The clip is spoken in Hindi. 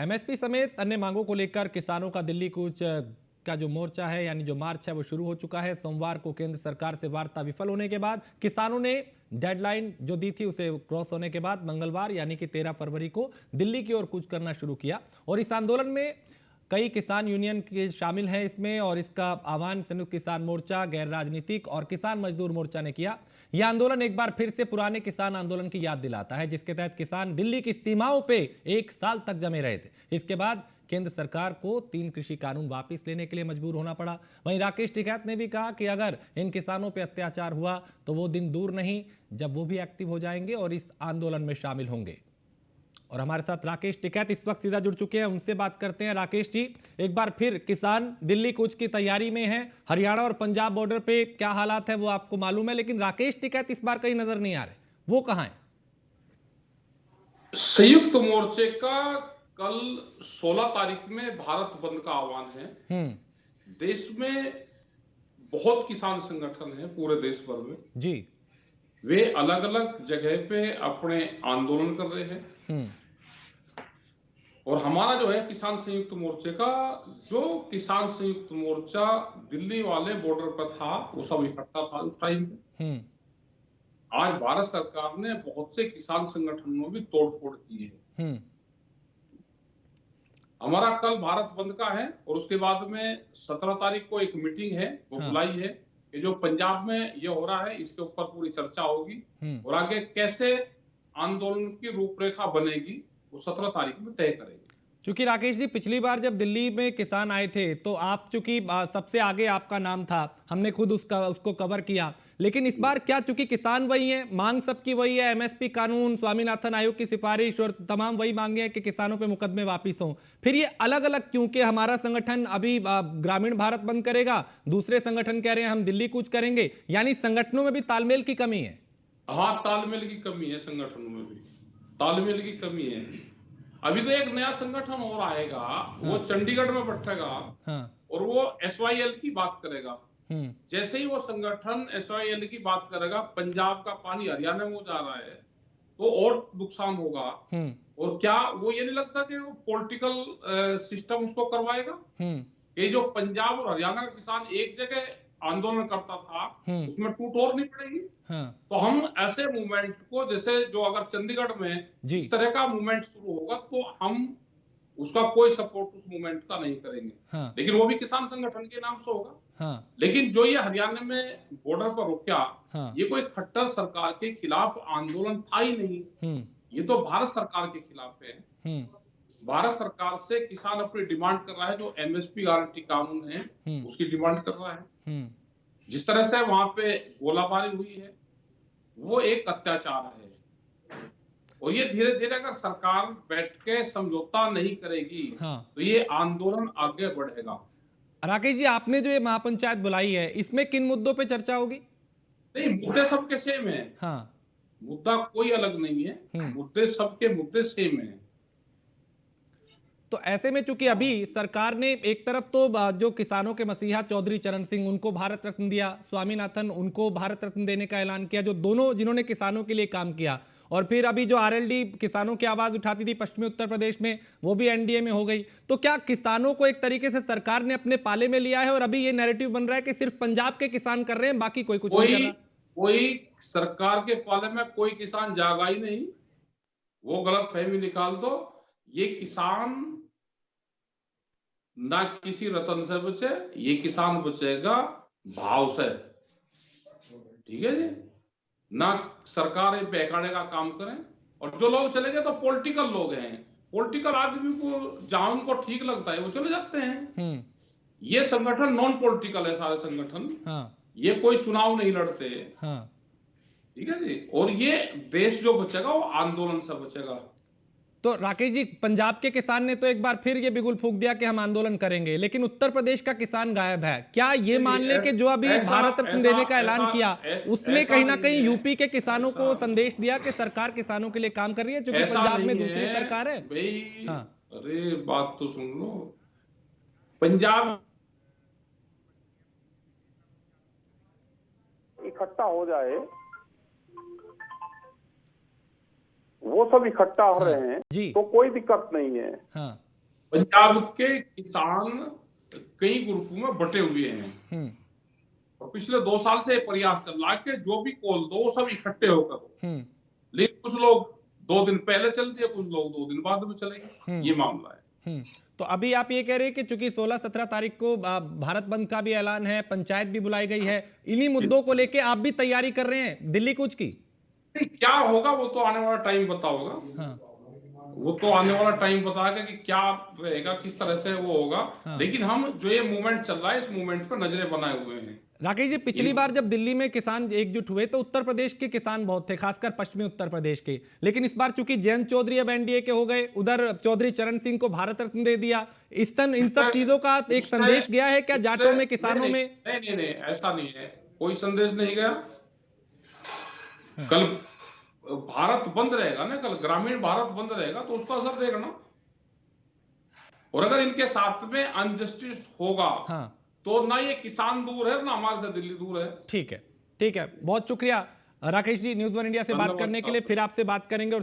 एमएसपी समेत अन्य मांगों को लेकर किसानों का दिल्ली कूच का जो मोर्चा है यानी जो मार्च है वो शुरू हो चुका है। सोमवार को केंद्र सरकार से वार्ता विफल होने के बाद किसानों ने डेडलाइन जो दी थी उसे क्रॉस होने के बाद मंगलवार यानी कि 13 फरवरी को दिल्ली की ओर कूच करना शुरू किया और इस आंदोलन में कई किसान यूनियन के शामिल हैं इसमें और इसका आह्वान संयुक्त किसान मोर्चा, गैर राजनीतिक और किसान मजदूर मोर्चा ने किया। यह आंदोलन एक बार फिर से पुराने किसान आंदोलन की याद दिलाता है जिसके तहत किसान दिल्ली की सीमाओं पे 1 साल तक जमे रहे थे। इसके बाद केंद्र सरकार को 3 कृषि कानून वापस लेने के लिए मजबूर होना पड़ा। वहीं राकेश टिकैत ने भी कहा कि अगर इन किसानों पर अत्याचार हुआ तो वो दिन दूर नहीं जब वो भी एक्टिव हो जाएंगे और इस आंदोलन में शामिल होंगे। और हमारे साथ राकेश टिकैत इस वक्त सीधा जुड़ चुके हैं, उनसे बात करते हैं। राकेश जी, एक बार फिर किसान दिल्ली कूच की तैयारी में हैं। हरियाणा और पंजाब बॉर्डर पे क्या हालात है वो आपको मालूम है, लेकिन राकेश टिकैत इस बार कहीं नजर नहीं आ रहे, वो कहां है? संयुक्त मोर्चे का कल 16 तारीख में भारत बंद का आह्वान है। देश में बहुत किसान संगठन हैं पूरे देश भर में जी। वे अलग अलग जगह पे अपने आंदोलन कर रहे हैं और हमारा जो है किसान संयुक्त मोर्चे का जो किसान संयुक्त मोर्चा दिल्ली वाले बॉर्डर पर था वो सब इकट्ठा था उस टाइम पे। आज भारत सरकार ने बहुत से किसान संगठनों में तोड़फोड़ की है। हमारा कल भारत बंद का है और उसके बाद में 17 तारीख को एक मीटिंग है वो बुलाई है कि जो पंजाब में ये हो रहा है इसके ऊपर पूरी चर्चा होगी और आगे कैसे आंदोलन की रूपरेखा बनेगी वो 17 तारीख में तय करेंगे। चूंकि राकेश जी पिछली बार जब दिल्ली में किसान आए थे तो आप चूंकि सबसे आगे आपका नाम था, हमने खुद उसको कवर किया, लेकिन इस बार क्या चूंकि किसान वही है, मांग सबकी वही है, एमएसपी कानून, स्वामीनाथन आयोग की सिफारिश और तमाम वही मांगे हैं कि किसानों पे मुकदमे वापिस हों, फिर ये अलग अलग क्योंकि हमारा संगठन अभी ग्रामीण भारत बंद करेगा, दूसरे संगठन कह रहे हैं हम दिल्ली कूच करेंगे, यानी संगठनों में भी तालमेल की कमी है। हाँ, तालमेल की कमी है, संगठनों में भी तालमेल की कमी है। अभी तो एक नया संगठन और आएगा, वो चंडीगढ़ में बैठेगा और वो एसवाईएल की बात करेगा। जैसे ही वो संगठन एसवाईएल की बात करेगा, पंजाब का पानी हरियाणा में जा रहा है तो और नुकसान होगा। और क्या वो ये नहीं लगता कि वो पॉलिटिकल सिस्टम उसको करवाएगा कि जो पंजाब और हरियाणा का किसान एक जगह आंदोलन करता था उसमें टूट और नहीं पड़ेगी। तो हम ऐसे मूवमेंट को, जैसे जो अगर चंडीगढ़ में इस तरह का मूवमेंट शुरू होगा तो हम उसका कोई सपोर्ट उस मूवमेंट का नहीं करेंगे। लेकिन वो भी किसान संगठन के नाम से होगा। लेकिन जो ये हरियाणा में बॉर्डर पर रुका, ये कोई खट्टर सरकार के खिलाफ आंदोलन था ही नहीं, ये तो भारत सरकार के खिलाफ है। भारत सरकार से किसान अपनी डिमांड कर रहा है, जो एमएसपी गारंटी कानून है उसकी डिमांड कर रहा है। जिस तरह से वहां पे गोलाबारी हुई है वो एक अत्याचार है और ये धीरे धीरे अगर सरकार बैठ के समझौता नहीं करेगी तो ये आंदोलन आगे बढ़ेगा। राकेश जी, आपने जो ये महापंचायत बुलाई है इसमें किन मुद्दों पे चर्चा होगी? नहीं, मुद्दे सबके सेम है। मुद्दा कोई अलग नहीं है, मुद्दे सबके मुद्दे सेम है। तो ऐसे में चूंकि अभी सरकार ने एक तरफ तो जो किसानों के मसीहा चौधरी चरण सिंह उनको भारत रत्न दिया, स्वामीनाथन उनको भारत रत्न देने का ऐलान किया, जो दोनों जिन्होंने किसानों के लिए काम किया, और फिर अभी जो आरएलडी किसानों की आवाज उठाती थी पश्चिमी उत्तर प्रदेश में वो भी एनडीए में हो गई। तो क्या किसानों को एक तरीके से सरकार ने अपने पाले में लिया है और अभी ये नैरेटिव बन रहा है कि सिर्फ पंजाब के किसान कर रहे हैं, बाकी कोई कुछ नहीं कर रहा? कोई सरकार के पाले में कोई किसान जागा ही नहीं, वो गलत फहमी निकाल दो। ये किसान ना किसी रतन से बचे, ये किसान बचेगा भाव से। ठीक है जी, ना सरकार बहकाने का काम करें। और जो लोग चले गए तो पॉलिटिकल लोग हैं, पॉलिटिकल आदमी को जहां उनको ठीक लगता है वो चले जाते हैं। ये संगठन नॉन पॉलिटिकल है, सारे संगठन। ये कोई चुनाव नहीं लड़ते। ठीक है जी, और ये देश जो बचेगा वो आंदोलन से बचेगा। तो राकेश जी, पंजाब के किसान ने तो एक बार फिर ये बिगुल फूंक दिया कि हम आंदोलन करेंगे, लेकिन उत्तर प्रदेश का किसान गायब है। क्या ये मान ले कि जो अभी भारत रत्न देने का ऐलान किया उसने कहीं ना कहीं यूपी के किसानों को संदेश दिया कि सरकार किसानों के लिए काम कर रही है, क्योंकि पंजाब में दूसरी सरकार है? अरे बात तो सुन लो, पंजाब इकट्ठा हो जाए, वो सब इकट्ठा हो रहे हैं तो कोई दिक्कत नहीं है। पंजाब के किसान कई ग्रुपों में बटे हुए हैं और पिछले 2 साल से प्रयास चल रहा है कि जो भी कॉल दो वो सब इकट्ठे होकर, लेकिन कुछ लोग 2 दिन पहले चल दिए, कुछ लोग 2 दिन बाद में चलेंगे, ये मामला है। तो अभी आप ये कह रहे हैं कि चूंकि 16-17 तारीख को भारत बंद का भी ऐलान है, पंचायत भी बुलाई गई है, इन्हीं मुद्दों को लेके आप भी तैयारी कर रहे हैं दिल्ली कूच की? क्या होगा वो तो आने वाला टाइम बताओगा। हाँ। वो तो आने वाला टाइम बताएगा कि क्या रहेगा, किस तरह से वो होगा। हाँ। लेकिन हम जो ये मूवमेंट चल रहा है, इस मूवमेंट पर नजरें बनाए हुए हैं। राकेश जी, पिछली बार जब दिल्ली में किसान एकजुट हुए तो उत्तर प्रदेश के किसान बहुत थे, खासकर पश्चिमी उत्तर प्रदेश के, लेकिन इस बार चूंकि जयंत चौधरी अब एनडीए के हो गए, उधर चौधरी चरण सिंह को भारत रत्न दे दिया, इन सब चीजों का एक संदेश गया है क्या जाटों में, किसानों में? नहीं, ऐसा नहीं है, कोई संदेश नहीं गया। कल भारत बंद रहेगा ना, कल ग्रामीण भारत बंद रहेगा तो उसका असर देगा ना। और अगर इनके साथ में अनजस्टिस होगा, हाँ, तो ना ये किसान दूर है ना हमारे से दिल्ली दूर है। ठीक है, बहुत शुक्रिया राकेश जी, न्यूज़ 1 इंडिया से बात करने के लिए। फिर आपसे बात करेंगे और